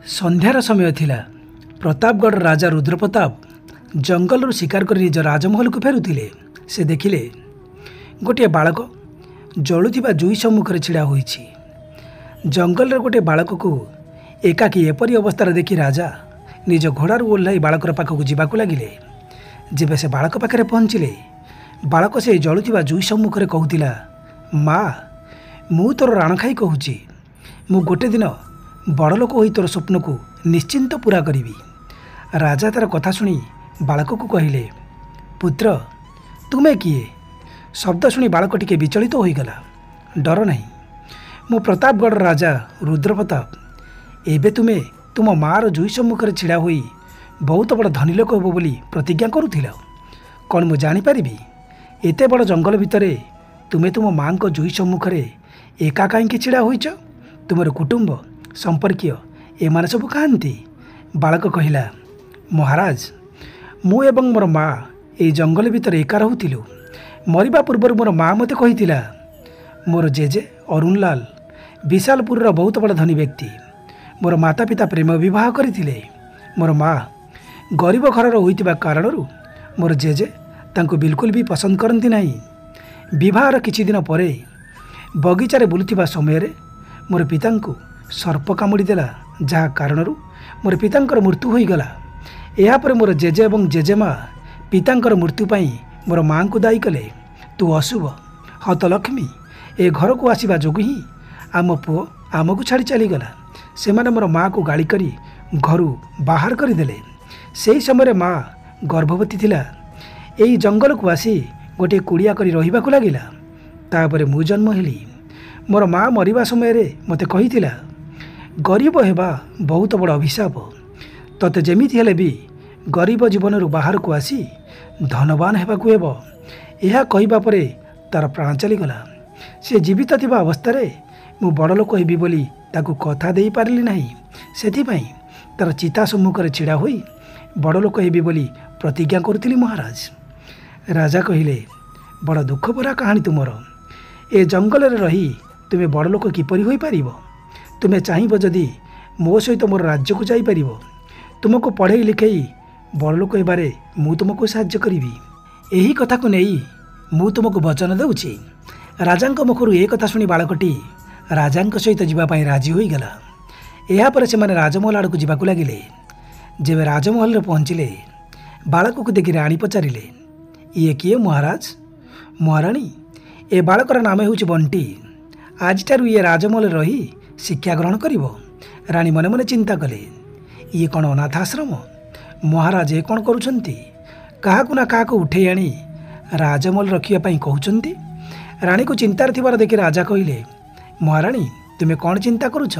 संध्यार समय थिला। प्रतापगढ़ राजा रुद्रप्रताप जंगल शिकार कर निज राजमहल को फेरुथिले। से देखिले गोटे बालक जलुथिबा जुई सम्मुखरे छिड़ा होईछि। जंगल गोटे बालक को एकाकी एपरी अवस्था देखि राजा निज घोड़ारू ओह्लाई बालकर पाखक जावाक लगिले। जेबे से बालक पाखे पहुँचिले, बालक से जलुथिबा जुई सम्मुखरे कहूतिला, माँ मु तोर राण खाई कहूची, मु गोटे दिन बड़ लोक होई तोर स्वप्न को निश्चिंत पूरा करी। राजा तार कथा शुणी बालक को कहले, पुत्र तुमे किए? शब्द शुणी बालक टिके विचलित होईगला। डर नहीं, मु प्रतापगढ़ राजा रुद्रप्रताप। एबे तुमे तुम मार जुई सम्मुखरे छिड़ा होई बहुत बड़ धनी लोक होबो बोली प्रतिज्ञा करुथिल। कौन मु जानीपारि एते बड़ जंगल भितरे तुमे तुम माँ को जुई सम्मुखरे एका कहीं छिड़ा होईच? तुमर कुटुंब संपर्कीय एमाने सब कहांती? बालक कहिला, महाराज मु एवं मोर माँ ए जंगल भितर एका रहूतिलु। मरिबा पूर्वर मोर माँ मते कहितिला, मोर जेजे अरुणलाल विशालपुर बहुत बड़ धनी व्यक्ति। मोर माता पिता प्रेम विवाह करथिले। मोर माँ गरीब घरर होइतिबा कारणरू मोर जेजे तांको बिल्कुल भी पसंद करती नहीं। विवाहर किछि दिन परे बगीचारे बुलुथिबा समय मोर पितांको सर्प कामुड़ी देला, जहा कारणरू मोर पितांकर मृत्यु होईगला। यापर मोर जेजे एवं जेजेमा पितांकर मृत्यु पाई मोर माँ को दायी कले। तू अशुभ हतलक्ष्मी ए घर को आसवा जोगु ही आम पुओ आमको छाड़ी चलीगला। से मोर माँ को गाड़ी करी घरू बाहर करदेले। से समय माँ गर्भवती थिला। यही जंगल को आसी गोटे कुड़िया करी रहिबाकु लागिला। तापरे मु जन्म हेली। मोर माँ मरिबा समय मते कहिथिला, गरीब हेबा बहुत बड़ अभिशाप। तते जेमिति हेले भी गरीब जीवन बाहर को आसी धनवान हेबाकु हेबो। यह कहिबा परे तार प्राण चलीगला। से जीवित थिबा अवस्थारे मु बड़ लोक हेबी बोली ताकू कथा देई पारली नहीं। सेथिपाई तार चिता सम्मुखरे छिड़ा होई बड़ लोक हेबी बोली प्रतिज्ञा करुथिली। महाराज राजा कहिले, बड़ दुख भरा कहानी तुमर। ए जंगल रही तुमे बड़ लोक किपरि होई पारिबो? तुमे चाहिबो जदि मो सहित मोर राज्य को जाई पारिबो। तुमको पढ़े लिखई बड़ लोक हेबारे मु तुमको साहाय्य करिबी। एही कथा को नेई मु तुमको वचन देउछि। राजांक मुखरु ए कथा शुणी बालकटी राजांक सहित जीवा पाई राजी होईगला। एहा परे सेमाने राजमहल आड़कू जीवाकू लागिले। जेबे राजमहल पहुँचिले, बालक को देखि राणी पचारिले, ये किए महाराज? महाराणी ए बालकर नाम हेउछि बंटी। आज ठारू ये राजमहल रही शिक्षा ग्रहण करिवो। राणी मने मने चिंता कले, ये कौन अनाथ आश्रम? महाराज ए कौन करुछंती? काहाकू ना काहाकू उठे आनी राजमहल रखिया पाई कहउछंती। राणी को चिंतार थिबार देखि राजा कहिले, महाराणी तुमे कौन चिंता करुछ?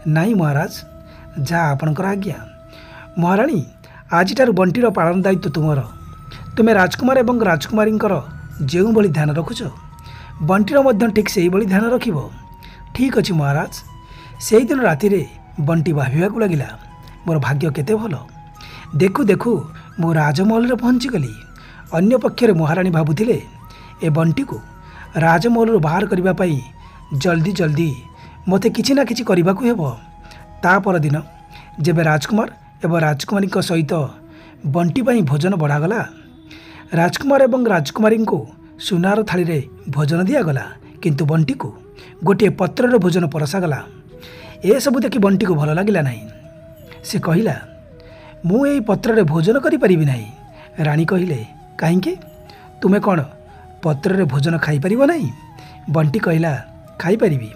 नाई महाराज, जा आपणकर आज्ञा। महाराणी आज ठारू बंटीर पालन दायित्व तुमर। तुमे राजकुमार एवं राजकुमारींकर जेउ भली ध्यान रखुछ, बंटीर मध्य ठीक सेही भली ध्यान रखिबो। ठीक अछि महाराज। सेही दिन रातिरे बंटी भाबिबाकू लागिला, मोर भाग्य केते भल। देखु देखु मो राजमहल पहुँची गली। अन्य पक्षरे महाराणी भाबुथिले ए बंटी को राजमहल बाहर करबा पाई जल्दी जल्दी मते किछि ना किछि करिबाकू हेबो। ता पर दिन जेबे राजकुमार एवं राजकुमारी सहित बंटी पाई भोजन बढ़ागला, राजकुमार एवं राजकुमारी को सुनार थाली रे भोजन दियागला, किंतु बंटी को गोटे पत्रर भोजन परसागला। ए सबु देखि बंटी को भल लागिला नहीं। से कहिला, मु एई पत्ररे भोजन करि परिबि नाही। राणी कहिले, काहींकी? तुमे कौन पत्ररे भोजन खाई परिबो नाही? बंटी कहिला, खाई परिबि,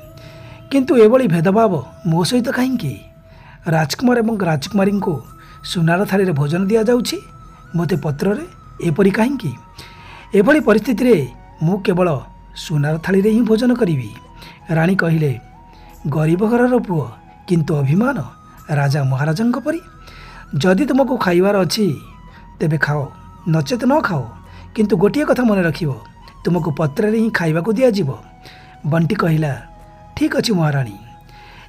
किंतु एभली भेदभाव मो सहित काहींकी? राजकुमार एवं राजकुमारी को सुनार थाली रे भोजन दिया जाउछि, मते पत्ररे एपरि काहींकी? एभली परिस्थिति रे मु केवल सुनार थाली रे ही भोजन करिबी। राणी कहिले, गरीब घरर पुओ किंतु अभिमान राजा महाराजंक परी। जदि तुमको खाइबार अछि तेबे खाओ, नचेत न खाओ, किंतु गोटिए कथा मन रखिबो, तुमको पत्र रे ही खाइबाकू दिया जिवो। बंटी कहिला, ठीक अछि महाराणी।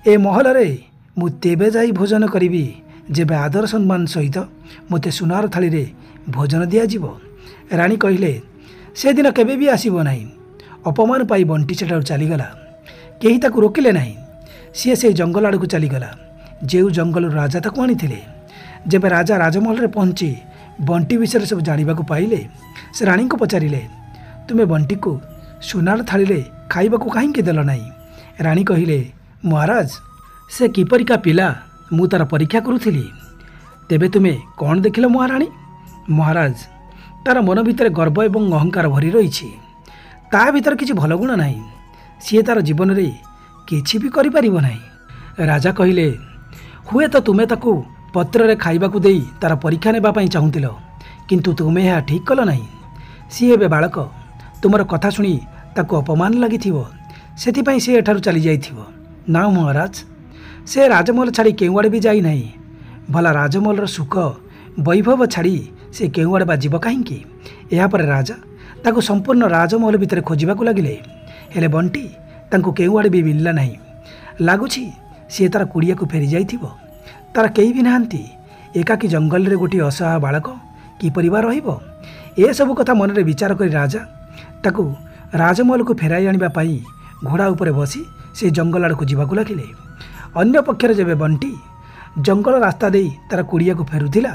ए महल रे मु तेबे जाई भोजन करिबी जेबे आदर सम्मान सहित मते सुनार थाली रे भोजन दिया जिवो। राणी कहिले, से दिन केबे भी आसीबो नाही। अपमान पाई बंटी सेठारु चलीगला। केही ताकू रोकिले नाही। सी से जंगल आड़ को चलीगला। ଯେଉଁ ଜଙ୍ଗଲରୁ ରାଜା ତାକୁ ଆଣିଥିଲେ। ଯେବେ ରାଜା ରାଜମହଲରେ ପହଞ୍ଚି ବଣ୍ଟି ବିଷୟରେ ସବୁ ଜାଣିବାକୁ ପାଇଲେ, ସେ ରାଣୀଙ୍କୁ ପଚାରିଲେ, ତୁମେ ବଣ୍ଟିକୁ ସୁନାର ଥାଳିରେ ଖାଇବାକୁ କାହିଁକି ଦେଲ ନାହିଁ? ରାଣୀ କହିଲେ, ମହାରାଜ, ସେ କିପରିକା ପିଲା ମୁଁ ତାର ପରୀକ୍ଷା କରୁଥିଲି। ତେବେ ତୁମେ କ'ଣ ଦେଖିଲ ମହାରାଣୀ? ମହାରାଜ, ତାର ମନ ଭିତରେ ଗର୍ବ ଏବଂ ଅହଙ୍କାର ଭରି ରହିଛି। ତା ଭିତରେ କିଛି ଭଲ ଗୁଣ ନାହିଁ। ସିଏ ତାର ଜୀବନରେ କିଛି ବି କରିପାରିବ ନାହିଁ। ରାଜା କହିଲେ, ହୁଏତ ତୁମେ ତାକୁ ପତ୍ରରେ ଖାଇବାକୁ ଦେଇ ତାର ପରୀକ୍ଷା ନେବା ପାଇଁ ଚାହୁଁଥିଲ, କିନ୍ତୁ ତୁମେ ଏହା ଠିକ୍ କଲ ନାହିଁ। ସିଏ ଏବେ ବାଳକ। ତୁମର କଥା ଶୁଣି ତାକୁ ଅପମାନ ଲାଗିଥିବ, ସେଥିପାଇଁ ସେ ଏଠାରୁ ଚାଲିଯାଇଥିବ। ନା ମହାରାଜ, ସେ ରାଜମହଲ ଛାଡ଼ି କେଉଁଆଡ଼େ ବି ଯାଇନାହିଁ। ଭଲା ରାଜମହଲର ସୁଖ ବୈଭବ ଛାଡ଼ି ସେ କେଉଁଆଡ଼େ ବା ଯିବ କାହିଁକି? ଏହାପରେ ରାଜା ତାକୁ ସମ୍ପୂର୍ଣ୍ଣ ରାଜମହଲ ଭିତରେ ଖୋଜିବାକୁ ଲାଗିଲେ, ହେଲେ ବଣ୍ଟି ତାଙ୍କୁ କେଉଁଆଡ଼େ ବି ମିଳିଲା ନାହିଁ। ଲାଗୁଛି ସିଏ ତାର କୁଡ଼ିଆକୁ ଫେରିଯାଇଥିବ। ତାର କେହି ବି ନାହାନ୍ତି। ଏକାକୀ ଜଙ୍ଗଲରେ ଗୋଟିଏ ଅସହାୟ ବାଳକ କିପରି ବା ରହିବ? ଏସବୁ କଥା ମନରେ ବିଚାର କରି ରାଜା ତାକୁ ରାଜମହଲକୁ ଫେରାଇ ଆଣିବା ପାଇଁ ଘୋଡ଼ା ଉପରେ ବସି ସେ ଜଙ୍ଗଲ ଆଡ଼କୁ ଯିବାକୁ ଲାଗିଲେ। ଅନ୍ୟ ପକ୍ଷରେ ଯେବେ ବଣ୍ଟି ଜଙ୍ଗଲ ରାସ୍ତା ଦେଇ ତାର କୁଡ଼ିଆକୁ ଫେରୁଥିଲା,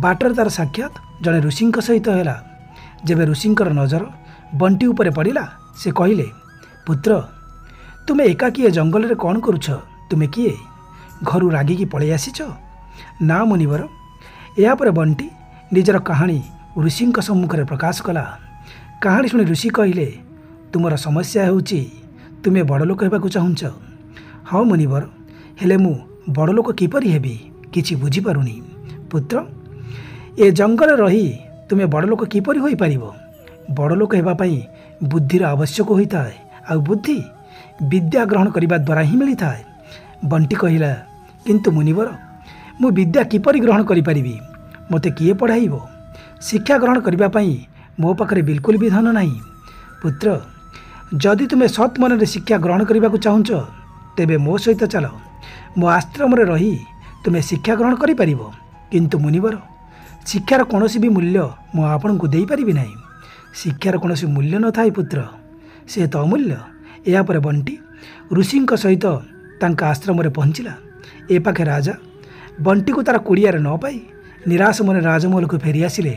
ବାଟରେ ତାର ସାକ୍ଷାତ ଜଣେ ଋଷିଙ୍କ ସହିତ ହେଲା। ଯେବେ ଋଷିଙ୍କର ନଜର ବଣ୍ଟି ଉପରେ ପଡ଼ିଲା, ସେ କହିଲେ, ପୁତ୍ର, ତୁମେ ଏକାକୀ ଏ ଜଙ୍ଗଲରେ କ'ଣ କରୁଛ? ତୁମେ କିଏ? ଘରୁ ରାଗିକି ପଳେଇ ଆସିଛ? ନା ମୁନିବର। ଏହାପରେ ବଣ୍ଟି ନିଜର କାହାଣୀ ଋଷିଙ୍କ ସମ୍ମୁଖରେ ପ୍ରକାଶ କଲା। କାହାଣୀ ଶୁଣି ଋଷି କହିଲେ, ତୁମର ସମସ୍ୟା ହେଉଛି ତୁମେ ବଡ଼ ଲୋକ ହେବାକୁ ଚାହୁଁଛ। ହଁ ମୁନିବର, ହେଲେ ମୁଁ ବଡ଼ ଲୋକ କିପରି ହେବି କିଛି ବୁଝିପାରୁନି। ପୁତ୍ର, ଏ ଜଙ୍ଗଲରେ ରହି ତୁମେ ବଡ଼ ଲୋକ କିପରି ହୋଇପାରିବ? ବଡ଼ ଲୋକ ହେବା ପାଇଁ ବୁଦ୍ଧିର ଆବଶ୍ୟକ ହୋଇଥାଏ, ଆଉ ବୁଦ୍ଧି ବିଦ୍ୟା ଗ୍ରହଣ କରିବା ଦ୍ୱାରା ହିଁ ମିଳିଥାଏ। ବଣ୍ଟି କହିଲା, କିନ୍ତୁ ମୁନିବର, ମୁଁ ବିଦ୍ୟା କିପରି ଗ୍ରହଣ କରିପାରିବି? ମୋତେ କିଏ ପଢ଼ାଇବ? ଶିକ୍ଷା ଗ୍ରହଣ କରିବା ପାଇଁ ମୋ ପାଖରେ ବିଲକୁଲ ବି ଧନ ନାହିଁ। ପୁତ୍ର, ଯଦି ତୁମେ ସତ୍ ମନରେ ଶିକ୍ଷା ଗ୍ରହଣ କରିବାକୁ ଚାହୁଁଛ, ତେବେ ମୋ ସହିତ ଚାଲ। ମୋ ଆଶ୍ରମରେ ରହି ତୁମେ ଶିକ୍ଷା ଗ୍ରହଣ କରିପାରିବ। କିନ୍ତୁ ମୁନିବର, ଶିକ୍ଷାର କୌଣସି ବି ମୂଲ୍ୟ ମୁଁ ଆପଣଙ୍କୁ ଦେଇପାରିବି ନାହିଁ। ଶିକ୍ଷାର କୌଣସି ମୂଲ୍ୟ ନଥାଏ ପୁତ୍ର, ସେ ତ ଅମୂଲ୍ୟ। ଏହାପରେ ବଣ୍ଟି ଋଷିଙ୍କ ସହିତ ତାଙ୍କ ଆଶ୍ରମରେ ପହଞ୍ଚିଲା। ଏ ପାଖେ ରାଜା ବଣ୍ଟିକୁ ତାର କୁଡ଼ିଆରେ ନ ପାଇ ନିରାଶ ମନେ ରାଜମହଲକୁ ଫେରିଆସିଲେ।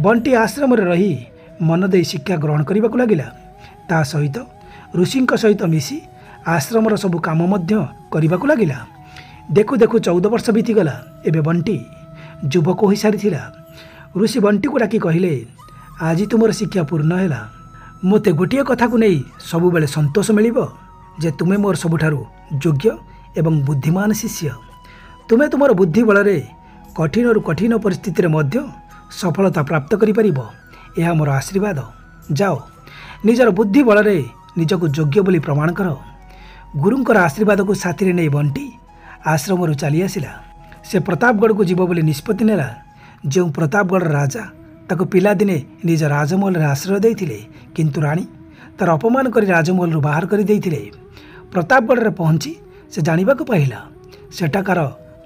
ବଣ୍ଟି ଆଶ୍ରମରେ ରହି ମନ ଦେଇ ଶିକ୍ଷା ଗ୍ରହଣ କରିବାକୁ ଲାଗିଲା। ତା ସହିତ ଋଷିଙ୍କ ସହିତ ମିଶି ଆଶ୍ରମର ସବୁ କାମ ମଧ୍ୟ କରିବାକୁ ଲାଗିଲା। ଦେଖୁ ଦେଖୁ 14 ବର୍ଷ ବିତିଗଲା। ଏବେ ବଣ୍ଟି ଯୁବକ ହୋଇସାରିଥିଲା। ଋଷି ବଣ୍ଟିକୁ ଡାକି କହିଲେ, ଆଜି ତୁମର ଶିକ୍ଷା ପୂର୍ଣ୍ଣ ହେଲା। ମୋତେ ଗୋଟିଏ କଥାକୁ ନେଇ ସବୁବେଳେ ସନ୍ତୋଷ ମିଳିବ ଯେ ତୁମେ ମୋର ସବୁଠାରୁ ଯୋଗ୍ୟ ଏବଂ ବୁଦ୍ଧିମାନ ଶିଷ୍ୟ। ତୁମେ ତୁମର ବୁଦ୍ଧି ବଳରେ କଠିନରୁ କଠିନ ପରିସ୍ଥିତିରେ ମଧ୍ୟ ସଫଳତା ପ୍ରାପ୍ତ କରିପାରିବ। ଏହା ମୋର ଆଶୀର୍ବାଦ। ଯାଅ, ନିଜର ବୁଦ୍ଧି ବଳରେ ନିଜକୁ ଯୋଗ୍ୟ ବୋଲି ପ୍ରମାଣ କର। ଗୁରୁଙ୍କର ଆଶୀର୍ବାଦକୁ ସାଥିରେ ନେଇ ବଣ୍ଟି ଆଶ୍ରମରୁ ଚାଲିଆସିଲା। ସେ ପ୍ରତାପଗଡ଼କୁ ଯିବ ବୋଲି ନିଷ୍ପତ୍ତି ନେଲା। ଯେଉଁ ପ୍ରତାପଗଡ଼ର ରାଜା ତାକୁ ପିଲାଦିନେ ନିଜ ରାଜମହଲରେ ଆଶ୍ରୟ ଦେଇଥିଲେ, କିନ୍ତୁ ରାଣୀ ତାର ଅପମାନ କରି ରାଜମହଲରୁ ବାହାର କରିଦେଇଥିଲେ। ପ୍ରତାପଗଡ଼ରେ ପହଞ୍ଚି ସେ ଜାଣିବାକୁ ପାଇଲା ସେଠାକାର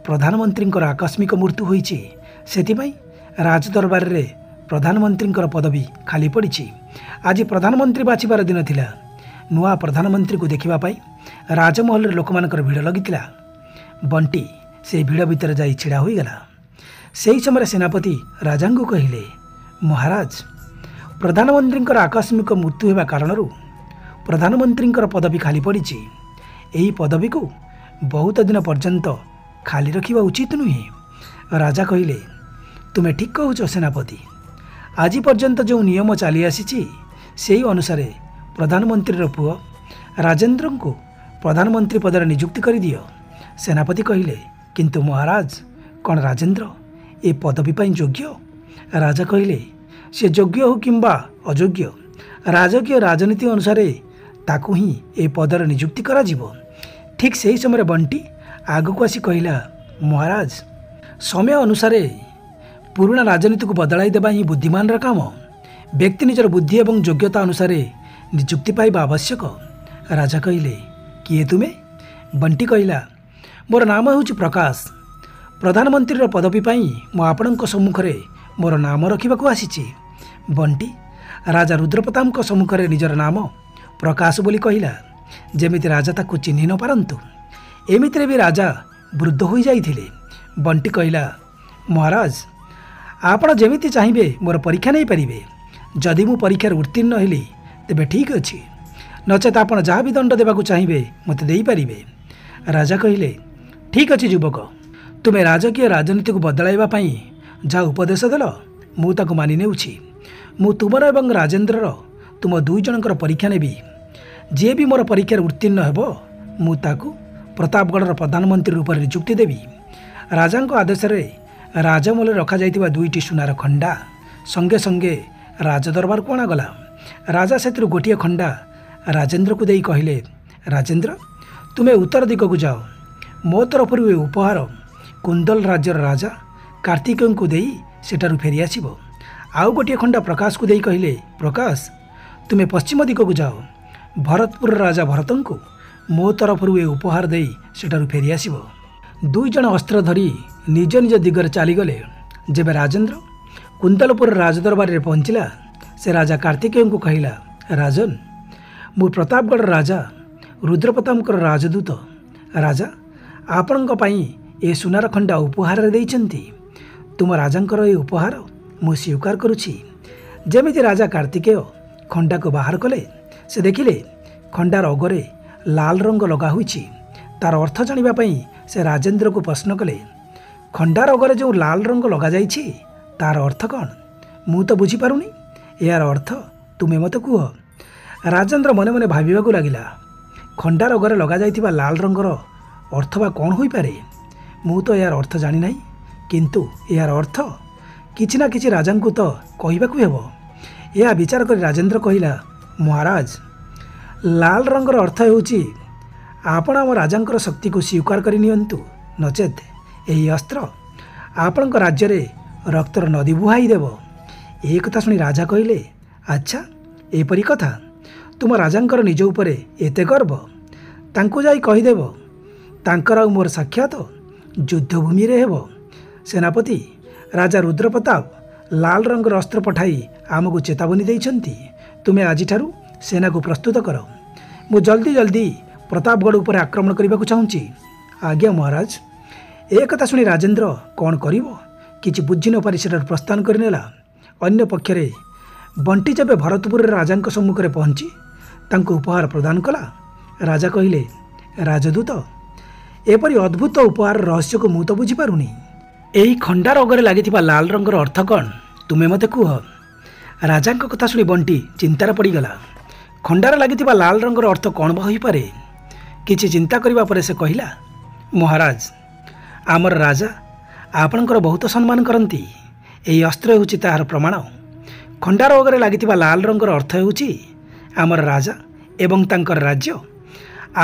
ପ୍ରଧାନମନ୍ତ୍ରୀଙ୍କର ଆକସ୍ମିକ ମୃତ୍ୟୁ ହୋଇଛି। ସେଥିପାଇଁ ରାଜଦରବାରରେ ପ୍ରଧାନମନ୍ତ୍ରୀଙ୍କର ପଦବୀ ଖାଲି ପଡ଼ିଛି। ଆଜି ପ୍ରଧାନମନ୍ତ୍ରୀ ବାଛିବାର ଦିନ ଥିଲା। ନୂଆ ପ୍ରଧାନମନ୍ତ୍ରୀକୁ ଦେଖିବା ପାଇଁ ରାଜମହଲରେ ଲୋକମାନଙ୍କର ଭିଡ଼ ଲାଗିଥିଲା। ବଣ୍ଟି ସେହି ଭିଡ଼ ଭିତରେ ଯାଇ ଛିଡ଼ା ହୋଇଗଲା। ସେହି ସମୟରେ ସେନାପତି ରାଜାଙ୍କୁ କହିଲେ, ମହାରାଜ, ପ୍ରଧାନମନ୍ତ୍ରୀଙ୍କର ଆକସ୍ମିକ ମୃତ୍ୟୁ ହେବା କାରଣରୁ ପ୍ରଧାନମନ୍ତ୍ରୀଙ୍କର ପଦବୀ ଖାଲି ପଡ଼ିଛି। ଏହି ପଦବୀକୁ ବହୁତ ଦିନ ପର୍ଯ୍ୟନ୍ତ ଖାଲି ରଖିବା ଉଚିତ ନୁହେଁ। ରାଜା କହିଲେ, ତୁମେ ଠିକ୍ କହୁଛ ସେନାପତି। ଆଜି ପର୍ଯ୍ୟନ୍ତ ଯେଉଁ ନିୟମ ଚାଲି ଆସିଛି, ସେହି ଅନୁସାରେ ପ୍ରଧାନମନ୍ତ୍ରୀର ପୁଅ ରାଜେନ୍ଦ୍ରଙ୍କୁ ପ୍ରଧାନମନ୍ତ୍ରୀ ପଦରେ ନିଯୁକ୍ତି କରିଦିଅ। ସେନାପତି କହିଲେ, କିନ୍ତୁ ମହାରାଜ, କ'ଣ ରାଜେନ୍ଦ୍ର ଏ ପଦବୀ ପାଇଁ ଯୋଗ୍ୟ? ରାଜା କହିଲେ, ସେ ଯୋଗ୍ୟ ହେଉ କିମ୍ବା ଅଯୋଗ୍ୟ, ରାଜକୀୟ ରାଜନୀତି ଅନୁସାରେ ତାକୁ ହିଁ ଏ ପଦରେ ନିଯୁକ୍ତି କରାଯିବ। ଠିକ୍ ସେହି ସମୟରେ ବଣ୍ଟି ଆଗକୁ ଆସି କହିଲା, ମହାରାଜ, ସମୟ ଅନୁସାରେ ପୁରୁଣା ରାଜନୀତିକୁ ବଦଳାଇ ଦେବା ହିଁ ବୁଦ୍ଧିମାନର କାମ। ବ୍ୟକ୍ତି ନିଜର ବୁଦ୍ଧି ଏବଂ ଯୋଗ୍ୟତା ଅନୁସାରେ ନିଯୁକ୍ତି ପାଇବା ଆବଶ୍ୟକ। ରାଜା କହିଲେ, କିଏ ତୁମେ? ବଣ୍ଟି କହିଲା, ମୋର ନାମ ହେଉଛି ପ୍ରକାଶ। ପ୍ରଧାନମନ୍ତ୍ରୀର ପଦବୀ ପାଇଁ ମୁଁ ଆପଣଙ୍କ ସମ୍ମୁଖରେ ମୋର ନାମ ରଖିବାକୁ ଆସିଛି। ବଣ୍ଟି ରାଜା ରୁଦ୍ରପ୍ରତାପଙ୍କ ସମ୍ମୁଖରେ ନିଜର ନାମ ପ୍ରକାଶ ବୋଲି କହିଲା, ଯେମିତି ରାଜା ତାକୁ ଚିହ୍ନି ନ ପାରନ୍ତୁ। ଏମିତିରେ ବି ରାଜା ବୃଦ୍ଧ ହୋଇଯାଇଥିଲେ। ବଣ୍ଟି କହିଲା, ମହାରାଜ, ଆପଣ ଯେମିତି ଚାହିଁବେ ମୋର ପରୀକ୍ଷା ନେଇପାରିବେ। ଯଦି ମୁଁ ପରୀକ୍ଷାରେ ଉତ୍ତୀର୍ଣ୍ଣ ହେଲି ତେବେ ଠିକ୍ ଅଛି, ନଚେତ୍ ଆପଣ ଯାହା ବି ଦଣ୍ଡ ଦେବାକୁ ଚାହିଁବେ ମୋତେ ଦେଇପାରିବେ। ରାଜା କହିଲେ, ଠିକ୍ ଅଛି ଯୁବକ, ତୁମେ ରାଜକୀୟ ରାଜନୀତିକୁ ବଦଳାଇବା ପାଇଁ ଯାହା ଉପଦେଶ ଦେଲ ମୁଁ ତାକୁ ମାନି ନେଉଛି। ମୁଁ ତୁମର ଏବଂ ରାଜେନ୍ଦ୍ରର ତୁମ ଦୁଇ ଜଣଙ୍କର ପରୀକ୍ଷା ନେବି। ଯିଏ ବି ମୋର ପରୀକ୍ଷାରେ ଉତ୍ତୀର୍ଣ୍ଣ ହେବ ମୁଁ ତାକୁ ପ୍ରତାପଗଡ଼ର ପ୍ରଧାନମନ୍ତ୍ରୀ ରୂପରେ ନିଯୁକ୍ତି ଦେବି। ରାଜାଙ୍କ ଆଦେଶରେ ରାଜମହଲରେ ରଖାଯାଇଥିବା 2ଟି ସୁନାର ଖଣ୍ଡା ସଙ୍ଗେ ସଙ୍ଗେ ରାଜଦରବାରକୁ ଅଣାଗଲା। ରାଜା ସେଥିରୁ ଗୋଟିଏ ଖଣ୍ଡା ରାଜେନ୍ଦ୍ରକୁ ଦେଇ କହିଲେ, ରାଜେନ୍ଦ୍ର, ତୁମେ ଉତ୍ତର ଦିଗକୁ ଯାଅ। ମୋ ତରଫରୁ ଏ ଉପହାର କୁନ୍ଦଲ ରାଜ୍ୟର ରାଜା କାର୍ତ୍ତିକେୟଙ୍କୁ ଦେଇ ସେଠାରୁ ଫେରିଆସିବ। ଆଉ ଗୋଟିଏ ଖଣ୍ଡା ପ୍ରକାଶକୁ ଦେଇ କହିଲେ, ପ୍ରକାଶ, ତୁମେ ପଶ୍ଚିମ ଦିଗକୁ ଯାଅ। ଭରତପୁରର ରାଜା ଭରତଙ୍କୁ ମୋ ତରଫରୁ ଏ ଉପହାର ଦେଇ ସେଠାରୁ ଫେରିଆସିବ। 2 ଜଣ ଅସ୍ତ୍ର ଧରି ନିଜ ନିଜ ଦିଗରେ ଚାଲିଗଲେ। ଯେବେ ରାଜେନ୍ଦ୍ର କୁନ୍ଦଲପୁର ରାଜଦରବାରରେ ପହଞ୍ଚିଲା, ସେ ରାଜା କାର୍ତ୍ତିକେୟଙ୍କୁ କହିଲା, ରାଜନ, ମୁଁ ପ୍ରତାପଗଡ଼ର ରାଜା ରୁଦ୍ରପ୍ରତାପଙ୍କର ରାଜଦୂତ। ରାଜା ଆପଣଙ୍କ ପାଇଁ ଏ ସୁନାର ଖଣ୍ଡା ଉପହାରରେ ଦେଇଛନ୍ତି। ତୁମ ରାଜାଙ୍କର ଏ ଉପହାର ମୁଁ ସ୍ୱୀକାର କରୁଛି। ଯେମିତି ରାଜା କାର୍ତ୍ତିକେୟ ଖଣ୍ଡାକୁ ବାହାର କଲେ, ସେ ଦେଖିଲେ ଖଣ୍ଡାର ଅଗରେ ଲାଲ ରଙ୍ଗ ଲଗା ହୋଇଛି। ତାର ଅର୍ଥ ଜାଣିବା ପାଇଁ ସେ ରାଜେନ୍ଦ୍ରକୁ ପ୍ରଶ୍ନ କଲେ, ଖଣ୍ଡାର ଅଗରେ ଯେଉଁ ଲାଲ ରଙ୍ଗ ଲଗାଯାଇଛି ତାର ଅର୍ଥ କ'ଣ? ମୁଁ ତ ବୁଝିପାରୁନି। ଏହାର ଅର୍ଥ ତୁମେ ମୋତେ କୁହ। ରାଜେନ୍ଦ୍ର ମନେ ମନେ ଭାବିବାକୁ ଲାଗିଲା, ଖଣ୍ଡାର ଅଗରେ ଲଗାଯାଇଥିବା ଲାଲ ରଙ୍ଗର ଅର୍ଥ ବା କ'ଣ ହୋଇପାରେ? ମୁଁ ତ ଏହାର ଅର୍ଥ ଜାଣିନାହିଁ, କିନ୍ତୁ ଏହାର ଅର୍ଥ କିଛି ନା କିଛି ରାଜାଙ୍କୁ ତ କହିବାକୁ ହେବ। ଏହା ବିଚାର କରି ରାଜେନ୍ଦ୍ର କହିଲା, ମହାରାଜ, ଲାଲ ରଙ୍ଗର ଅର୍ଥ ହେଉଛି ଆପଣ ଆମ ରାଜାଙ୍କର ଶକ୍ତିକୁ ସ୍ୱୀକାର କରି ନିଅନ୍ତୁ, ନଚେତ୍ ଏହି ଅସ୍ତ୍ର ଆପଣଙ୍କ ରାଜ୍ୟରେ ରକ୍ତର ନଦୀ ବୁହାଇ ଦେବ। ଏ କଥା ଶୁଣି ରାଜା କହିଲେ, ଆଚ୍ଛା, ଏପରି କଥା? ତୁମ ରାଜାଙ୍କର ନିଜ ଉପରେ ଏତେ ଗର୍ବ? ତାଙ୍କୁ ଯାଇ କହିଦେବ, ତାଙ୍କର ଆଉ ମୋର ସାକ୍ଷାତ ଯୁଦ୍ଧଭୂମିରେ ହେବ। ସେନାପତି ରାଜା ରୁଦ୍ରପ୍ରତାପ ଲାଲ ରଙ୍ଗର ଅସ୍ତ୍ର ପଠାଇ ଆମକୁ ଚେତାବନୀ ଦେଇଛନ୍ତି। ତୁମେ ଆଜିଠାରୁ ସେନାକୁ ପ୍ରସ୍ତୁତ କର। ମୁଁ ଜଲ୍ଦି ପ୍ରତାପଗଡ଼ ଉପରେ ଆକ୍ରମଣ କରିବାକୁ ଚାହୁଁଛି। ଆଜ୍ଞା ମହାରାଜ। ଏ କଥା ଶୁଣି ରାଜେନ୍ଦ୍ର କ'ଣ କରିବ କିଛି ବୁଝି ନପାରି ସେଠାରୁ ପ୍ରସ୍ଥାନ କରିନେଲା। ଅନ୍ୟ ପକ୍ଷରେ ବଣ୍ଟି ଯେବେ ଭରତପୁରରେ ରାଜାଙ୍କ ସମ୍ମୁଖରେ ପହଞ୍ଚି ତାଙ୍କୁ ଉପହାର ପ୍ରଦାନ କଲା, ରାଜା କହିଲେ, ରାଜଦୂତ, ଏପରି ଅଦ୍ଭୁତ ଉପହାର ରହସ୍ୟକୁ ମୁଁ ତ ବୁଝିପାରୁନି। ଏହି ଖଣ୍ଡାର ଅଗରେ ଲାଗିଥିବା ଲାଲ ରଙ୍ଗର ଅର୍ଥ କ'ଣ ତୁମେ ମୋତେ କୁହ। ରାଜାଙ୍କ କଥା ଶୁଣି ବଣ୍ଟି ଚିନ୍ତାରେ ପଡ଼ିଗଲା। ଖଣ୍ଡାରେ ଲାଗିଥିବା ଲାଲ ରଙ୍ଗର ଅର୍ଥ କ'ଣ ବା ହୋଇପାରେ? କିଛି ଚିନ୍ତା କରିବା ପରେ ସେ କହିଲା, ମହାରାଜ, ଆମର ରାଜା ଆପଣଙ୍କର ବହୁତ ସମ୍ମାନ କରନ୍ତି। ଏହି ଅସ୍ତ୍ର ହେଉଛି ତାହାର ପ୍ରମାଣ। ଖଣ୍ଡାର ଅଗରେ ଲାଗିଥିବା ଲାଲ ରଙ୍ଗର ଅର୍ଥ ହେଉଛି ଆମର ରାଜା ଏବଂ ତାଙ୍କର ରାଜ୍ୟ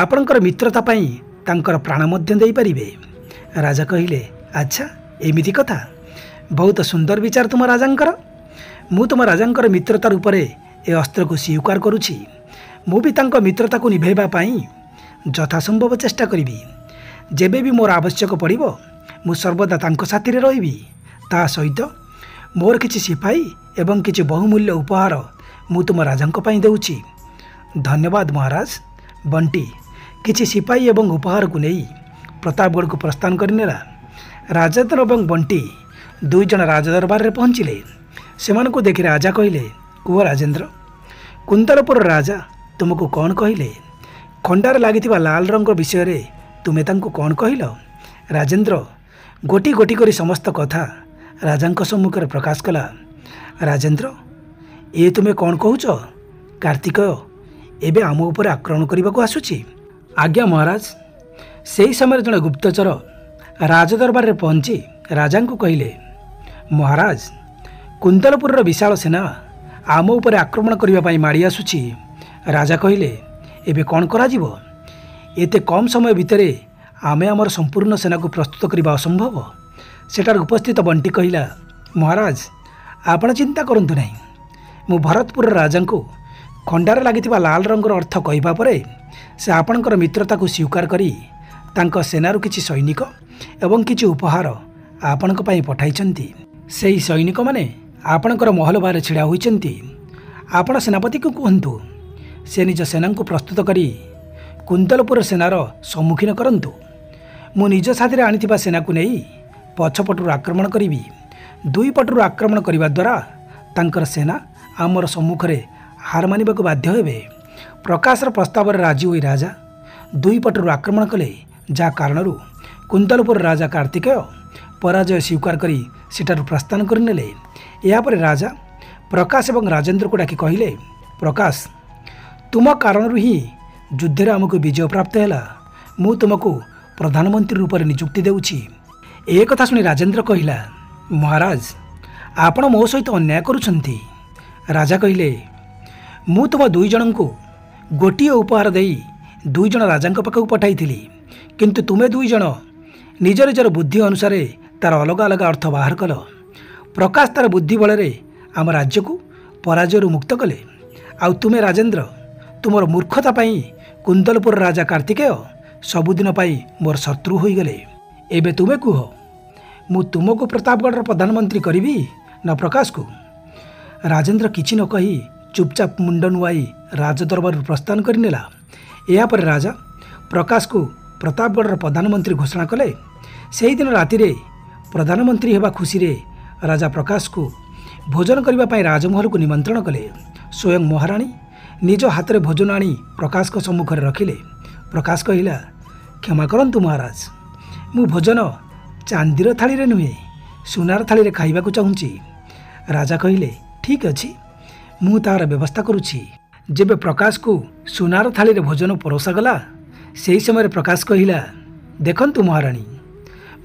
ଆପଣଙ୍କର ମିତ୍ରତା ପାଇଁ ତାଙ୍କର ପ୍ରାଣ ମଧ୍ୟ ଦେଇପାରିବେ। ରାଜା କହିଲେ, ଆଚ୍ଛା, ଏମିତି କଥା? ବହୁତ ସୁନ୍ଦର ବିଚାର ତୁମ ରାଜାଙ୍କର। ମୁଁ ତୁମ ରାଜାଙ୍କର ମିତ୍ରତା ରୂପରେ ଏ ଅସ୍ତ୍ରକୁ ସ୍ୱୀକାର କରୁଛି। ମୁଁ ବି ତାଙ୍କ ମିତ୍ରତାକୁ ନିଭେଇବା ପାଇଁ ଯଥାସମ୍ଭବ ଚେଷ୍ଟା କରିବି। ଯେବେ ବି ମୋର ଆବଶ୍ୟକ ପଡ଼ିବ ମୁଁ ସର୍ବଦା ତାଙ୍କ ସାଥିରେ ରହିବି। ତା ସହିତ ମୋର କିଛି ସିପାହୀ ଏବଂ କିଛି ବହୁମୂଲ୍ୟ ଉପହାର ମୁଁ ତୁମ ରାଜାଙ୍କ ପାଇଁ ଦେଉଛି। ଧନ୍ୟବାଦ ମହାରାଜ। ବଣ୍ଟି କିଛି ସିପାହୀ ଏବଂ ଉପହାରକୁ ନେଇ ପ୍ରତାପଗଡ଼କୁ ପ୍ରସ୍ଥାନ କରିନେଲା। ରାଜେନ୍ଦ୍ର ଏବଂ ବଣ୍ଟି 2 ଜଣ ରାଜଦରବାରରେ ପହଞ୍ଚିଲେ। ସେମାନଙ୍କୁ ଦେଖି ରାଜା କହିଲେ, କୁହ ରାଜେନ୍ଦ୍ର, କୁନ୍ଦଲପୁର ରାଜା ତୁମକୁ କ'ଣ କହିଲେ? ଖଣ୍ଡାରେ ଲାଗିଥିବା ଲାଲ ରଙ୍ଗ ବିଷୟରେ ତୁମେ ତାଙ୍କୁ କ'ଣ କହିଲ? ରାଜେନ୍ଦ୍ର ଗୋଟି ଗୋଟି କରି ସମସ୍ତ କଥା ରାଜାଙ୍କ ସମ୍ମୁଖରେ ପ୍ରକାଶ କଲା। ରାଜେନ୍ଦ୍ର, ଏ ତୁମେ କ'ଣ କହୁଛ? କାର୍ତ୍ତିକେୟ ଏବେ ଆମ ଉପରେ ଆକ୍ରମଣ କରିବାକୁ ଆସୁଛି? ଆଜ୍ଞା ମହାରାଜ। ସେହି ସମୟରେ ଜଣେ ଗୁପ୍ତଚର ରାଜଦରବାରରେ ପହଞ୍ଚି ରାଜାଙ୍କୁ କହିଲେ, ମହାରାଜ, କୁନ୍ଦଲପୁରର ବିଶାଳ ସେନା ଆମ ଉପରେ ଆକ୍ରମଣ କରିବା ପାଇଁ ମାଡ଼ି ଆସୁଛି। ରାଜା କହିଲେ, ଏବେ କ'ଣ କରାଯିବ? ଏତେ କମ୍ ସମୟ ଭିତରେ ଆମେ ଆମର ସମ୍ପୂର୍ଣ୍ଣ ସେନାକୁ ପ୍ରସ୍ତୁତ କରିବା ଅସମ୍ଭବ। ସେଠାରେ ଉପସ୍ଥିତ ବଣ୍ଟି କହିଲା, ମହାରାଜ, ଆପଣ ଚିନ୍ତା କରନ୍ତୁ ନାହିଁ। ମୁଁ ଭରତପୁରର ରାଜାଙ୍କୁ ଖଣ୍ଡାରେ ଲାଗିଥିବା ଲାଲ ରଙ୍ଗର ଅର୍ଥ କହିବା ପରେ ସେ ଆପଣଙ୍କର ମିତ୍ରତାକୁ ସ୍ୱୀକାର କରି ତାଙ୍କ ସେନାରୁ କିଛି ସୈନିକ ଏବଂ କିଛି ଉପହାର ଆପଣଙ୍କ ପାଇଁ ପଠାଇଛନ୍ତି। ସେହି ସୈନିକମାନେ ଆପଣଙ୍କର ମହଲ ବାହାରେ ଛିଡ଼ା ହୋଇଛନ୍ତି। ଆପଣ ସେନାପତିକୁ କୁହନ୍ତୁ ସେ ନିଜ ସେନାଙ୍କୁ ପ୍ରସ୍ତୁତ କରି କୁନ୍ଦଲପୁର ସେନାର ସମ୍ମୁଖୀନ କରନ୍ତୁ। ମୁଁ ନିଜ ସାଥିରେ ଆଣିଥିବା ସେନାକୁ ନେଇ ପଛପଟରୁ ଆକ୍ରମଣ କରିବି। ଦୁଇ ପଟରୁ ଆକ୍ରମଣ କରିବା ଦ୍ୱାରା ତାଙ୍କର ସେନା ଆମର ସମ୍ମୁଖରେ ହାର ମାନିବାକୁ ବାଧ୍ୟ ହେବେ। ପ୍ରକାଶର ପ୍ରସ୍ତାବରେ ରାଜି ହୋଇ ରାଜା ଦୁଇ ପଟରୁ ଆକ୍ରମଣ କଲେ, ଯାହା କାରଣରୁ କୁନ୍ତଲପୁର ରାଜା କାର୍ତ୍ତିକେୟ ପରାଜୟ ସ୍ୱୀକାର କରି ସେଠାରୁ ପ୍ରସ୍ଥାନ କରିନେଲେ। ଏହାପରେ ରାଜା ପ୍ରକାଶ ଏବଂ ରାଜେନ୍ଦ୍ରକୁ ଡାକି କହିଲେ, ପ୍ରକାଶ, ତୁମ କାରଣରୁ ହିଁ ଯୁଦ୍ଧରେ ଆମକୁ ବିଜୟ ପ୍ରାପ୍ତ ହେଲା। ମୁଁ ତୁମକୁ ପ୍ରଧାନମନ୍ତ୍ରୀ ରୂପରେ ନିଯୁକ୍ତି ଦେଉଛି। ଏ କଥା ଶୁଣି ରାଜେନ୍ଦ୍ର କହିଲା, ମହାରାଜ, ଆପଣ ମୋ ସହିତ ଅନ୍ୟାୟ କରୁଛନ୍ତି। ରାଜା କହିଲେ, ମୁଁ ତୁମ ଦୁଇ ଜଣଙ୍କୁ ଗୋଟିଏ ଉପହାର ଦେଇ ଦୁଇ ଜଣ ରାଜାଙ୍କ ପାଖକୁ ପଠାଇଥିଲି, କିନ୍ତୁ ତୁମେ ଦୁଇ ଜଣ ନିଜ ନିଜର ବୁଦ୍ଧି ଅନୁସାରେ ତା'ର ଅଲଗା ଅଲଗା ଅର୍ଥ ବାହାର କଲ। ପ୍ରକାଶ ତା'ର ବୁଦ୍ଧି ବଳରେ ଆମ ରାଜ୍ୟକୁ ପରାଜୟରୁ ମୁକ୍ତ କଲେ, ଆଉ ତୁମେ ରାଜେନ୍ଦ୍ର ତୁମର ମୂର୍ଖତା ପାଇଁ କୁନ୍ଦଲପୁର ରାଜା କାର୍ତ୍ତିକେୟ ସବୁଦିନ ପାଇଁ ମୋର ଶତ୍ରୁ ହୋଇଗଲେ। ଏବେ ତୁମେ କୁହ, ମୁଁ ତୁମକୁ ପ୍ରତାପଗଡ଼ର ପ୍ରଧାନମନ୍ତ୍ରୀ କରିବି ନା ପ୍ରକାଶକୁ? ରାଜେନ୍ଦ୍ର କିଛି ନ କହି ଚୁପଚାପ ମୁଣ୍ଡ ନୁଆଇ ରାଜଦରବାରରୁ ପ୍ରସ୍ଥାନ କରିନେଲା। ଏହାପରେ ରାଜା ପ୍ରକାଶକୁ ପ୍ରତାପଗଡ଼ର ପ୍ରଧାନମନ୍ତ୍ରୀ ଘୋଷଣା କଲେ। ସେହିଦିନ ରାତିରେ ପ୍ରଧାନମନ୍ତ୍ରୀ ହେବା ଖୁସିରେ ରାଜା ପ୍ରକାଶକୁ ଭୋଜନ କରିବା ପାଇଁ ରାଜମହଲକୁ ନିମନ୍ତ୍ରଣ କଲେ। ସ୍ୱୟଂ ମହାରାଣୀ ନିଜ ହାତରେ ଭୋଜନ ଆଣି ପ୍ରକାଶଙ୍କ ସମ୍ମୁଖରେ ରଖିଲେ। ପ୍ରକାଶ କହିଲା, କ୍ଷମା କରନ୍ତୁ ମହାରାଜ, ମୁଁ ଭୋଜନ ଚାନ୍ଦିର ଥାଳିରେ ନୁହେଁ, ସୁନାର ଥାଳିରେ ଖାଇବାକୁ ଚାହୁଁଛି। ରାଜା କହିଲେ, ଠିକ୍ ଅଛି, ମୁଁ ତାହାର ବ୍ୟବସ୍ଥା କରୁଛି। ଯେବେ ପ୍ରକାଶକୁ ସୁନାର ଥାଳିରେ ଭୋଜନ ପରୋସାଗଲା, ସେହି ସମୟରେ ପ୍ରକାଶ କହିଲା, ଦେଖନ୍ତୁ ମହାରାଣୀ,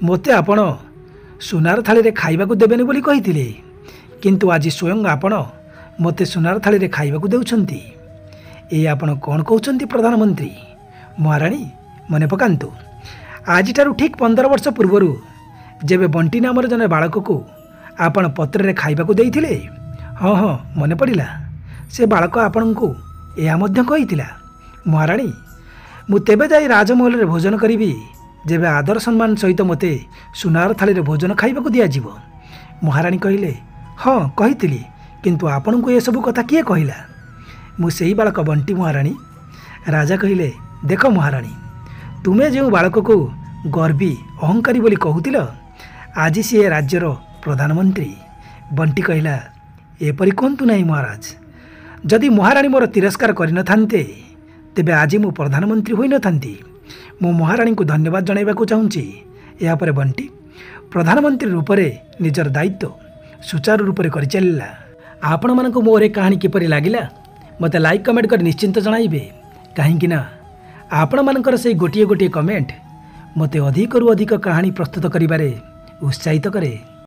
ମୋତେ ଆପଣ ସୁନାର ଥାଳିରେ ଖାଇବାକୁ ଦେବେନି ବୋଲି କହିଥିଲେ, କିନ୍ତୁ ଆଜି ସ୍ୱୟଂ ଆପଣ ମୋତେ ସୁନାର ଥାଳିରେ ଖାଇବାକୁ ଦେଉଛନ୍ତି। ଏ ଆପଣ କ'ଣ କହୁଛନ୍ତି ପ୍ରଧାନମନ୍ତ୍ରୀ? ମହାରାଣୀ, ମନେ ପକାନ୍ତୁ, ଆଜିଠାରୁ ଠିକ୍ 15 ବର୍ଷ ପୂର୍ବରୁ ଯେବେ ବଣ୍ଟି ନାମର ଜଣେ ବାଳକକୁ ଆପଣ ପତ୍ରରେ ଖାଇବାକୁ ଦେଇଥିଲେ, ହଁ ହଁ ମନେ ପଡ଼ିଲା, ସେ ବାଳକ ଆପଣଙ୍କୁ ଏହା ମଧ୍ୟ କହିଥିଲା। ମହାରାଣୀ, ମୁଁ ତେବେ ଯାଇ ରାଜମହଲରେ ଭୋଜନ କରିବି ଯେବେ ଆଦର ସମ୍ମାନ ସହିତ ମୋତେ ସୁନାର ଥାଳିରେ ଭୋଜନ ଖାଇବାକୁ ଦିଆଯିବ। ମହାରାଣୀ କହିଲେ, ହଁ କହିଥିଲି, କିନ୍ତୁ ଆପଣଙ୍କୁ ଏସବୁ କଥା କିଏ କହିଲା? ମୁଁ ସେହି ବାଳକ ବଣ୍ଟି ମହାରାଣୀ। ରାଜା କହିଲେ, ଦେଖ ମହାରାଣୀ, ତୁମେ ଯେଉଁ ବାଳକକୁ ଗର୍ବୀ ଅହଙ୍କାରୀ ବୋଲି କହୁଥିଲ, ଆଜି ସିଏ ରାଜ୍ୟର ପ୍ରଧାନମନ୍ତ୍ରୀ। ବଣ୍ଟି କହିଲା, ଏପରି କୁହନ୍ତୁ ନାହିଁ ମହାରାଜ, ଯଦି ମହାରାଣୀ ମୋର ତିରସ୍କାର କରିନଥାନ୍ତେ ତେବେ ଆଜି ମୁଁ ପ୍ରଧାନମନ୍ତ୍ରୀ ହୋଇନଥାନ୍ତି। ମୁଁ ମହାରାଣୀଙ୍କୁ ଧନ୍ୟବାଦ ଜଣାଇବାକୁ ଚାହୁଁଛି। ଏହାପରେ ବଣ୍ଟି ପ୍ରଧାନମନ୍ତ୍ରୀ ରୂପରେ ନିଜର ଦାୟିତ୍ୱ ସୁଚାରୁ ରୂପରେ କରିଚାଲିଲା। ଆପଣମାନଙ୍କୁ ମୋର ଏ କାହାଣୀ କିପରି ଲାଗିଲା ମୋତେ ଲାଇକ୍ କମେଣ୍ଟ କରି ନିଶ୍ଚିନ୍ତ ଜଣାଇବେ, କାହିଁକିନା ଆପଣମାନଙ୍କର ସେଇ ଗୋଟିଏ ଗୋଟିଏ କମେଣ୍ଟ ମୋତେ ଅଧିକରୁ ଅଧିକ କାହାଣୀ ପ୍ରସ୍ତୁତ କରିବାରେ ଉତ୍ସାହିତ କରେ।